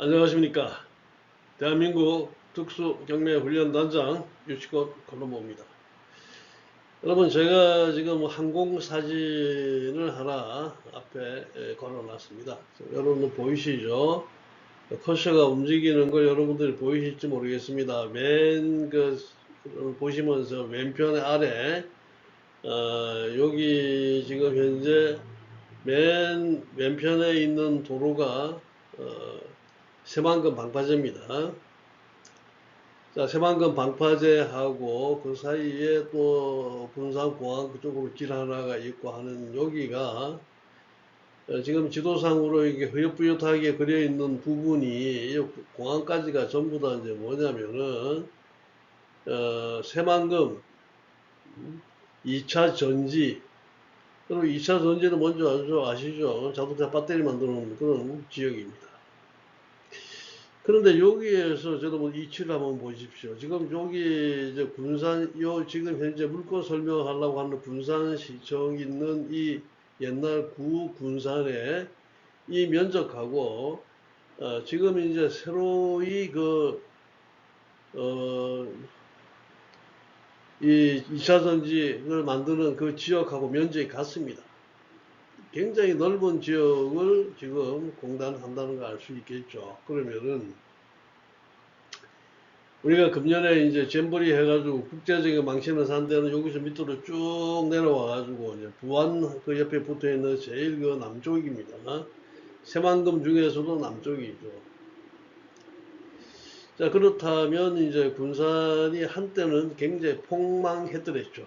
안녕하십니까. 대한민국 특수경례훈련단장 유치권 권노모입니다. 여러분, 제가 지금 항공사진을 하나 앞에 걸어놨습니다. 여러분 보이시죠? 커서가 움직이는 걸 여러분들이 보이실지 모르겠습니다. 보시면서 왼편 아래 여기 지금 현재 맨 왼편에 있는 도로가 새만금 방파제입니다. 자, 새만금 방파제하고 그 사이에 또 군산공항 그쪽으로 길 하나가 있고 하는 여기가 지금 지도상으로 이게 흐릿흐릿하게 그려 있는 부분이 공항까지가 전부 다 이제 뭐냐면은 새만금 2차 전지, 그리고 2차 전지는 뭔지 아시죠? 자동차 배터리 만드는 그런 지역입니다. 그런데 여기에서 여러분 이치를 한번 보십시오. 지금 여기 이제 지금 현재 물건 설명하려고 하는 군산시청 있는 이 옛날 구 군산의 이 면적하고 지금 이제 새로이 이 2차 전지를 만드는 그 지역하고 면적이 같습니다. 굉장히 넓은 지역을 지금 공단한다는 걸 알 수 있겠죠. 그러면은 우리가 금년에 이제 잼버리 해가지고 국제적인 망신을 산 데는 여기서 밑으로 쭉 내려와가지고 이제 부안 그 옆에 붙어 있는 제일 그 남쪽입니다. 새만금 중에서도 남쪽이죠. 자, 그렇다면 이제 군산이 한때는 굉장히 폭망했더랬죠.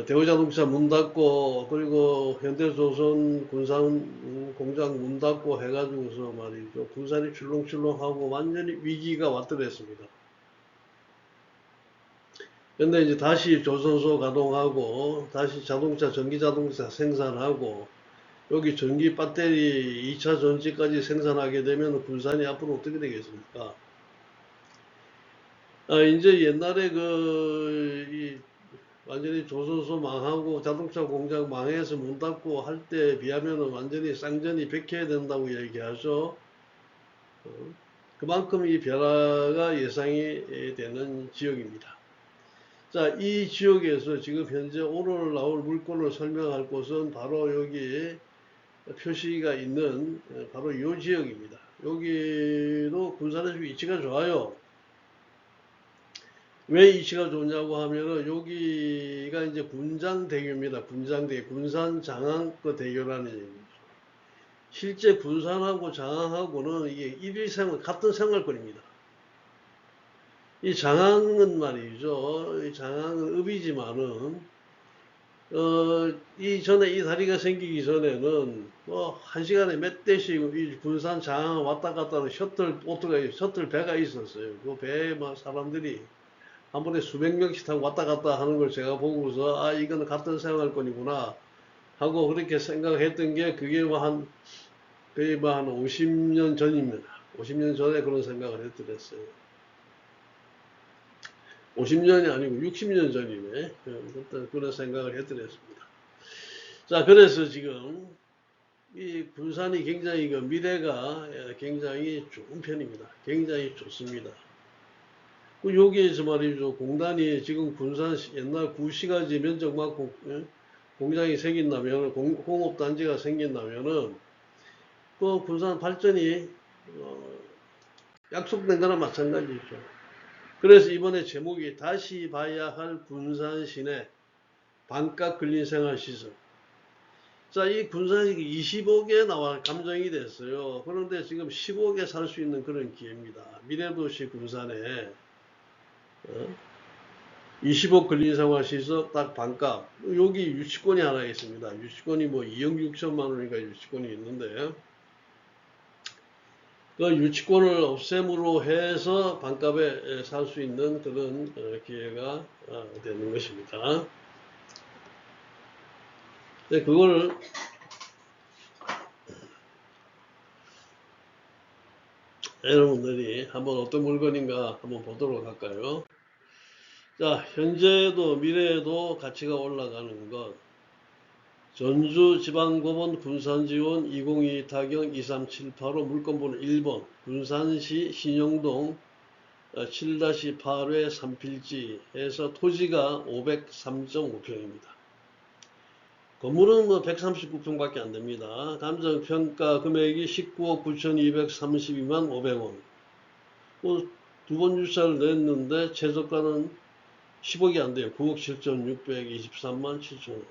대우자동차 문 닫고 그리고 현대조선 군산 공장 문 닫고 해가지고서 말이죠. 군산이 출렁출렁하고 완전히 위기가 왔더랬습니다. 근데 이제 다시 조선소 가동하고 다시 전기자동차 생산하고 여기 전기 배터리 2차 전지까지 생산하게 되면 군산이 앞으로 어떻게 되겠습니까? 이제 옛날에 완전히 조선소 망하고 자동차 공장 망해서 문 닫고 할 때 비하면 완전히 쌍전이 백해야 된다고 얘기하죠. 그만큼 이 변화가 예상이 되는 지역입니다. 자, 이 지역에서 지금 현재 오늘 나올 물건을 설명할 곳은 바로 여기 표시가 있는 바로 이 지역입니다. 여기도 군산에서 위치가 좋아요. 왜 위치가 좋냐고 하면은 여기가 이제 군장대교입니다. 군장대교, 군산장항 대교라는 얘기죠. 실제 군산하고 장항하고는 이게 일일생활 같은 생활권입니다. 이 장항은 말이죠. 이 장항은 읍이지만은 이전에 이 다리가 생기기 전에는 뭐 한 시간에 몇 대씩 이 군산 장항 왔다 갔다 하는 셔틀 배가 있었어요. 그 배에 뭐 사람들이 한 번에 수백 명씩 타고 왔다 갔다 하는 걸 제가 보고서 이거는 같은 생활권이구나 하고 그렇게 생각했던 게 그게 거의 한 50년 전입니다. 50년 전에 그런 생각을 했더랬어요. 50년이 아니고 60년 전이네. 그때 그런 생각을 했더랬습니다. 자, 그래서 지금 이 군산이 굉장히 미래가 굉장히 좋은 편입니다. 굉장히 좋습니다. 여기에서 말이죠. 공단이 지금 군산 옛날 구시가지 면적만큼 공장이 생긴다면, 공업단지가 생긴다면은, 그 군산 발전이 약속된 거나 마찬가지죠. 그래서 이번에 제목이 다시 봐야 할 군산 시내 반값 근린생활시설. 자, 이 군산이 20억에 나와 감정이 됐어요. 그런데 지금 10억에 살 수 있는 그런 기회입니다. 미래도시 군산에 20억 근린생활시설 딱 반값. 여기 유치권이 하나 있습니다. 유치권이 뭐 2억 6천만 원인가 유치권이 있는데 그 유치권을 없앰으로 해서 반값에 살 수 있는 그런 기회가 되는 것입니다. 네, 그걸 여러분들이 한번 어떤 물건인가 한번 보도록 할까요? 자, 현재도 미래에도 가치가 올라가는 것. 전주지방법원 군산지원 202 타경 23785 물건번호 1번 군산시 신영동 7-8회 3필지 해서 토지가 503.5평입니다. 건물은 뭐 139평밖에 안 됩니다. 감정평가 금액이 19억 9,232만 500원. 두 번 주차를 냈는데 최저가는 10억이 안 돼요. 9억 7,623만 7천원.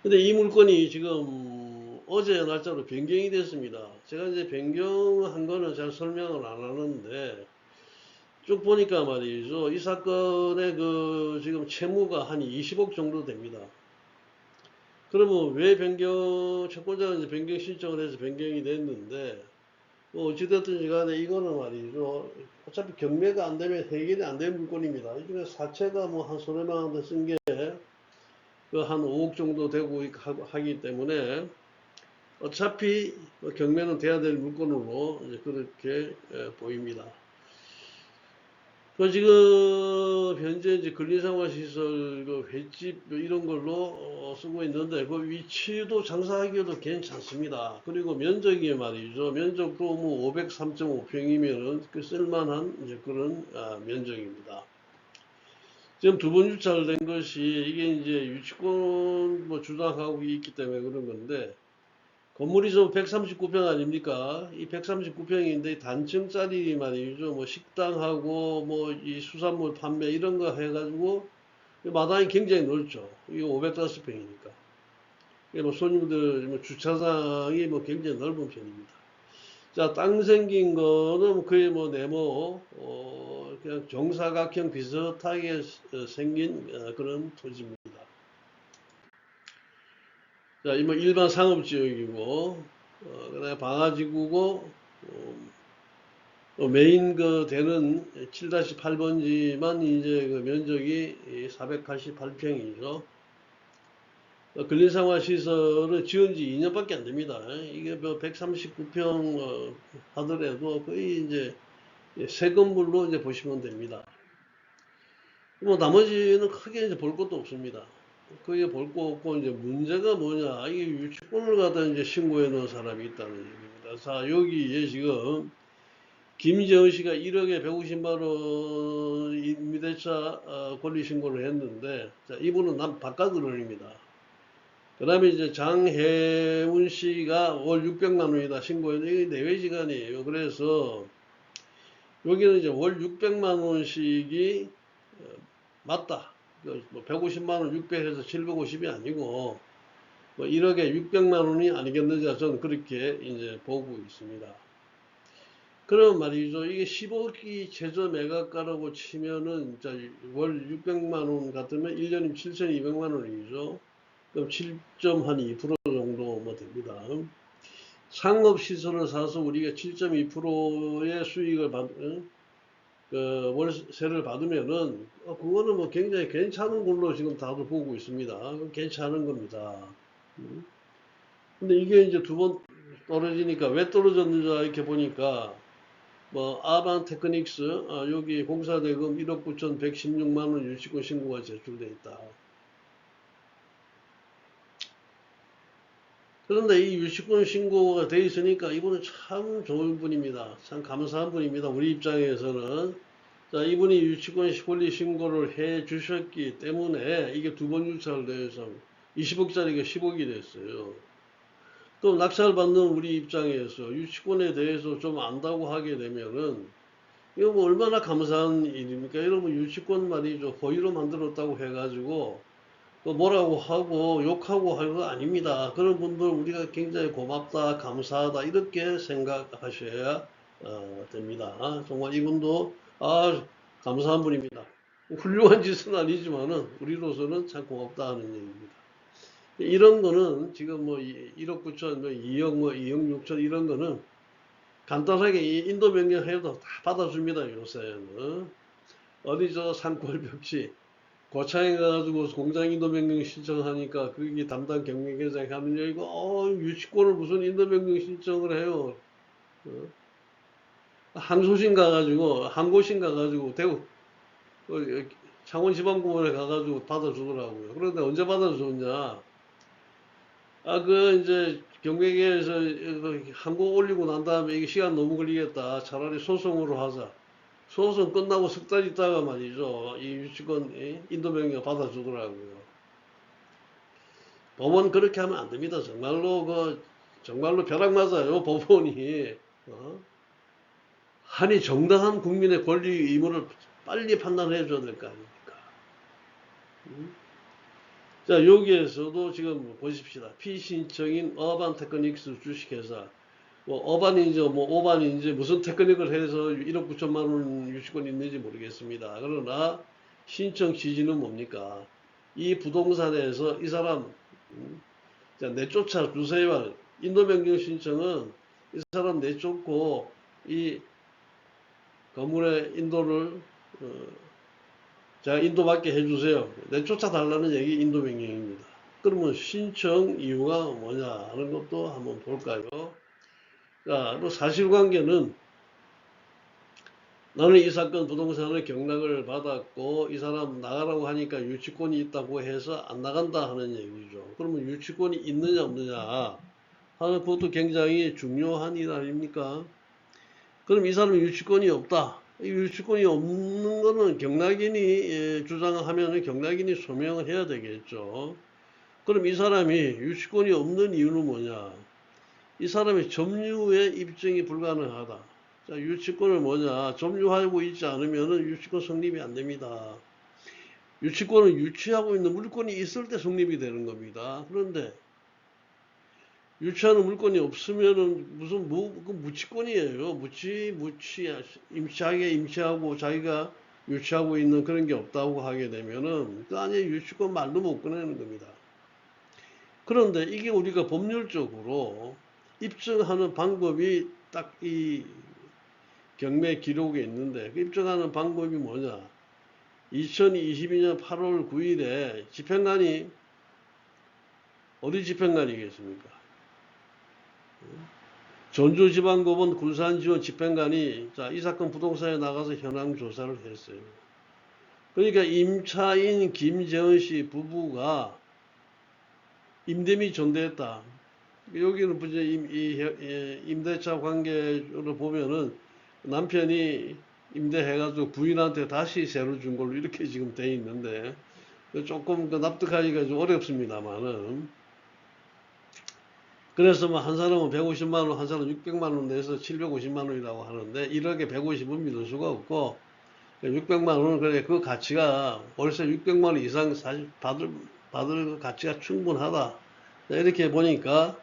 근데 이 물건이 지금 어제 날짜로 변경이 됐습니다. 제가 이제 변경한 거는 잘 설명을 안 하는데 쭉 보니까 말이죠. 이 사건의 지금 채무가 한 20억 정도 됩니다. 그러면 왜 채권자가 이제 변경 신청을 해서 변경이 됐는데, 뭐 어찌됐든지 간에 이거는 말이죠. 어차피 경매가 안 되면 해결이 안 되는 물건입니다. 이게 사채가 뭐 한 서너만 원대 쓴 게 한 5억 정도 되고 하기 때문에 어차피 경매는 돼야 될 물건으로 이제 그렇게 보입니다. 지금 현재 이제 근린생활시설 횟집 이런 걸로 쓰고 있는데 그 위치도 장사하기에도 괜찮습니다. 그리고 면적이 말이죠. 면적도 뭐 503.5평이면은 쓸만한 이제 그런 면적입니다. 지금 두 번 유찰 된 것이 이게 이제 유치권 뭐 주장하고 있기 때문에 그런 건데 건물이 좀 139평 아닙니까? 이 139평인데 단층짜리 말이죠. 뭐 식당하고 뭐 이 수산물 판매 이런 거 해가지고 마당이 굉장히 넓죠. 이거 505평이니까. 뭐 손님들 뭐 주차장이 뭐 굉장히 넓은 편입니다. 자, 땅 생긴 거는 거의 뭐 네모, 그냥 정사각형 비슷하게 생긴 그런 토지입니다. 자, 이 뭐 일반 상업지역이고, 그다음에 방화지구고, 메인 되는 7-8번지만 이제 면적이 488평이죠. 근린생활시설은 지은 지 2년밖에 안 됩니다. 이게 뭐 139평 하더라도 거의 이제 새 건물로 이제 보시면 됩니다. 뭐 나머지는 크게 이제 볼 것도 없습니다. 크게 볼 거 없고 이제 문제가 뭐냐? 이게 유치권을 갖다 이제 신고해 놓은 사람이 있다는 얘기입니다. 자, 여기에 지금 김재원 씨가 1억에 150만 원 임대차 권리 신고를 했는데, 자, 이분은 바깥을 올립니다. 그 다음에 이제 장혜운 씨가 월 600만 원이다 신고했는데, 이게 내외지간이에요. 그래서 여기는 이제 월 600만 원씩이 맞다. 뭐 150만 원 600해서 750이 아니고, 뭐 1억에 600만 원이 아니겠느냐, 저는 그렇게 이제 보고 있습니다. 그럼 말이죠. 이게 10억이 최저 매각가라고 치면은, 월 600만 원 같으면 1년이면 7,200만 원이죠. 그럼 7.2% 정도 뭐 됩니다. 상업시설을 사서 우리가 7.2%의 수익을 월세를 받으면은, 그거는 뭐 굉장히 괜찮은 걸로 지금 다들 보고 있습니다. 괜찮은 겁니다. 근데 이게 이제 두 번 떨어지니까 왜 떨어졌는지 이렇게 보니까, 뭐 아반 테크닉스 여기 공사대금 1억 9,116만 원 유치권 신고가 제출돼 있다. 그런데 이 유치권 신고가 돼 있으니까 이분은 참 좋은 분입니다. 참 감사한 분입니다. 우리 입장에서는. 자, 이분이 유치권 권리 신고를 해 주셨기 때문에 이게 두 번 유찰을 내서 20억짜리가 10억이 됐어요. 또 낙찰 받는 우리 입장에서 유치권에 대해서 좀 안다고 하게 되면은 이거 뭐 얼마나 감사한 일입니까? 여러분 유치권 말이죠. 허위로 만들었다고 해가지고 또 뭐라고 하고 욕하고 할 거 아닙니다. 그런 분들 우리가 굉장히 고맙다, 감사하다 이렇게 생각하셔야 됩니다. 정말 이분도 감사한 분입니다. 훌륭한 짓은 아니지만은 우리로서는 참 고맙다 하는 얘기입니다. 이런 거는 지금 뭐 1억 9천, 뭐 2억, 뭐 2억 6천 이런 거는 간단하게 인도 명령 해도 다 받아줍니다. 요새는 어디 저 산골 벽지 고창에 가가지고 공장 인도 명령 신청하니까 그게 담당 경매계장이 하는 얘기고 유치권을 무슨 인도 명령 신청을 해요. 항소심 가가지고 항고심 가가지고 대구 창원지방법원에 가가지고 받아주더라고요. 그런데 언제 받아줬냐? 이제 경매계에서 한국 올리고 난 다음에 이게 시간 너무 걸리겠다. 차라리 소송으로 하자. 소송 끝나고 석 달 있다가 말이죠. 이 유치권 인도명령 받아주더라고요. 법원 그렇게 하면 안 됩니다. 정말로 정말로 벼락 맞아요. 법원이. 어? 아니 정당한 국민의 권리 의무를 빨리 판단해 줘야 될 거 아닙니까? 음? 자, 여기에서도 지금 보십시다. 피신청인 어반 테크닉스 주식회사. 뭐 어반인지 뭐 오반인지 무슨 테크닉을 해서 1억 9천만 원 유치권이 있는지 모르겠습니다. 그러나 신청 취지는 뭡니까? 이 부동산에서 이 사람 자, 내쫓아 주세요. 인도명령 신청은 이 사람 내쫓고 이 건물의 인도를 자 인도받게 해주세요. 내쫓아 달라는 얘기 인도명령입니다. 그러면 신청 이유가 뭐냐 하는 것도 한번 볼까요? 자, 또 사실관계는 나는 이 사건 부동산의 경락을 받았고 이 사람 나가라고 하니까 유치권이 있다고 해서 안 나간다 하는 얘기죠. 그러면 유치권이 있느냐 없느냐 하는 것도 굉장히 중요한 일 아닙니까? 그럼 이 사람은 유치권이 없다. 이 유치권이 없는 거는 경락인이 주장하면 경락인이 소명을 해야 되겠죠. 그럼 이 사람이 유치권이 없는 이유는 뭐냐? 이 사람의 점유의 입증이 불가능하다. 자, 유치권을 뭐냐? 점유하고 있지 않으면 유치권 성립이 안 됩니다. 유치권은 유치하고 있는 물건이 있을 때 성립이 되는 겁니다. 그런데 유치하는 물건이 없으면은 무슨 그 무치권이에요. 자기가 임치하고 자기가 유치하고 있는 그런 게 없다고 하게 되면은 그 안에 유치권 말도 못 꺼내는 겁니다. 그런데 이게 우리가 법률적으로 입증하는 방법이 딱 이 경매 기록에 있는데 그 입증하는 방법이 뭐냐? 2022년 8월 9일에 집행관이 어디 집행관이겠습니까? 전주지방법원 군산지원 집행관이 자, 이 사건 부동산에 나가서 현황 조사를 했어요. 그러니까 임차인 김재원 씨 부부가 임대미 전대했다. 여기는 이제 임대차 관계로 보면은 남편이 임대해가지고 부인한테 다시 세로 준 걸로 이렇게 지금 돼 있는데 조금 납득하기가 좀 어렵습니다만은 그래서 뭐 한 사람은 150만 원, 한 사람은 600만 원 내서 750만 원이라고 하는데 1억에 150은 믿을 수가 없고 600만 원은 그래 그 가치가 월세 600만 원 이상 사실 받을 가치가 충분하다. 이렇게 보니까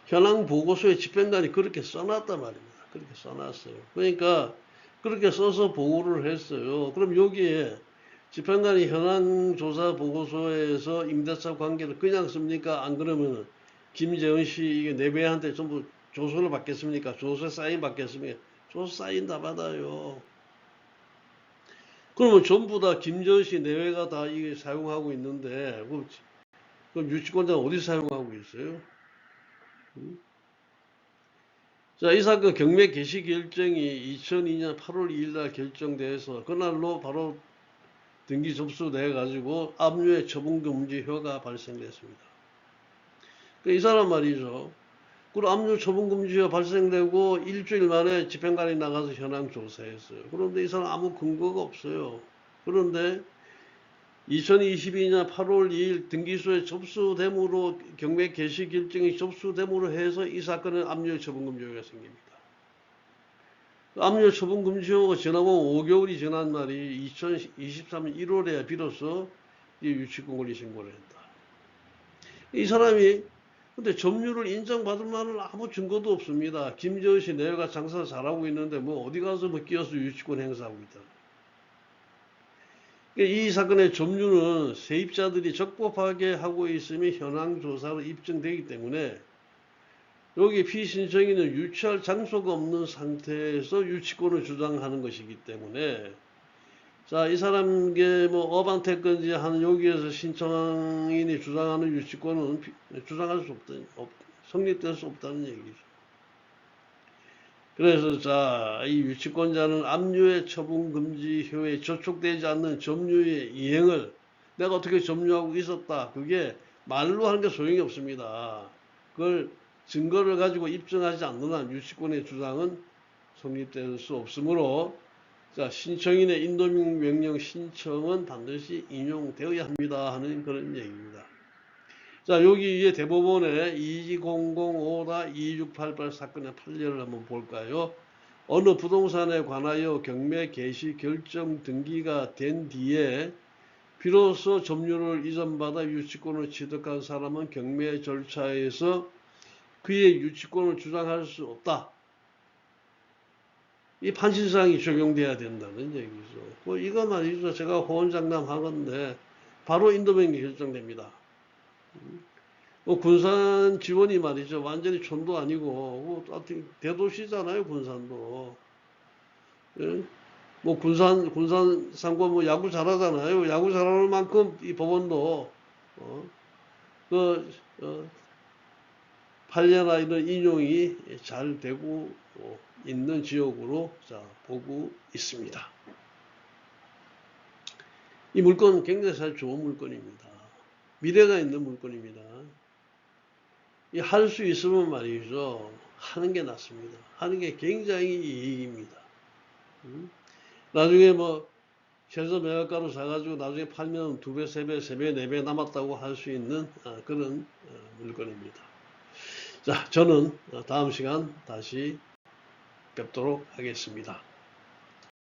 현황 보고서에 집행관이 그렇게 써놨단 말입니다. 그렇게 써놨어요. 그러니까 그렇게 써서 보고를 했어요. 그럼 여기에 집행관이 현황 조사 보고서에서 임대차 관계를 그냥 씁니까? 안 그러면 김재원 씨 이게 내배한테 전부 조서를 받겠습니까? 조서 사인 받겠습니까? 조서 사인 다 받아요. 그러면 전부 다 김재원 씨 내외가 다 이게 사용하고 있는데 그럼 유치권자는 어디 사용하고 있어요? 자, 이 사건 경매 개시 결정이 2002년 8월 2일 날 결정돼서 그날로 바로 등기 접수돼 가지고 압류의 처분금지효가 발생됐습니다. 이 사람 말이죠. 그리고 압류 처분금지가 발생되고 일주일 만에 집행관이 나가서 현황 조사했어요. 그런데 이 사람 아무 근거가 없어요. 그런데 2022년 8월 2일 등기소에 접수됨으로 경매 개시 결정이 접수됨으로 해서 이 사건은 압류 처분금지가 생깁니다. 압류 처분금지가 지나고 5개월이 지난 날이 2023년 1월에 비로소 유치권 권리 신고를 했다. 이 사람이 근데 점유를 인정받을 만한 아무 증거도 없습니다. 김재원 씨 내외가 장사 잘하고 있는데 뭐 어디 가서 뭐 끼어서 유치권 행사하고 있다. 이 사건의 점유는 세입자들이 적법하게 하고 있음이 현황 조사로 입증되기 때문에 여기 피신청인은 유치할 장소가 없는 상태에서 유치권을 주장하는 것이기 때문에 자, 이 사람께 뭐 어반테크인지 하는 여기에서 신청인이 주장하는 유치권은 주장할 수 없다, 성립될 수 없다는 얘기죠. 그래서 자, 이 유치권자는 압류의 처분금지효에 저촉되지 않는 점유의 이행을 내가 어떻게 점유하고 있었다. 그게 말로 하는 게 소용이 없습니다. 그걸 증거를 가지고 입증하지 않는 한 유치권의 주장은 성립될 수 없으므로 자, 신청인의 인도명령 신청은 반드시 인용되어야 합니다 하는 그런 얘기입니다. 자, 여기에 대법원의 2005-2688 사건의 판례를 한번 볼까요? 어느 부동산에 관하여 경매 개시 결정 등기가 된 뒤에 비로소 점유를 이전받아 유치권을 취득한 사람은 경매 절차에서 그의 유치권을 주장할 수 없다. 이 판시사항이 적용돼야 된다는 얘기죠. 뭐 이거 말이죠. 제가 호언장담하건데 바로 인도명령 결정됩니다. 뭐 군산 지원이 말이죠. 완전히 촌도 아니고 뭐 대도시잖아요. 군산도. 예? 뭐 군산 상고 뭐 야구 잘하잖아요. 야구 잘하는 만큼 이 법원도 그 판례나 이런 인용이 잘 되고 있는 지역으로 자 보고 있습니다. 이 물건은 굉장히 사실 좋은 물건입니다. 미래가 있는 물건입니다. 이 할 수 있으면 말이죠. 하는 게 낫습니다. 하는 게 굉장히 이익입니다. 나중에 뭐 최저 매각가로 사가지고 나중에 팔면 2배, 3배, 3배, 4배 남았다고 할 수 있는 그런 물건입니다. 자, 저는 다음 시간 다시 뵙도록 하겠습니다.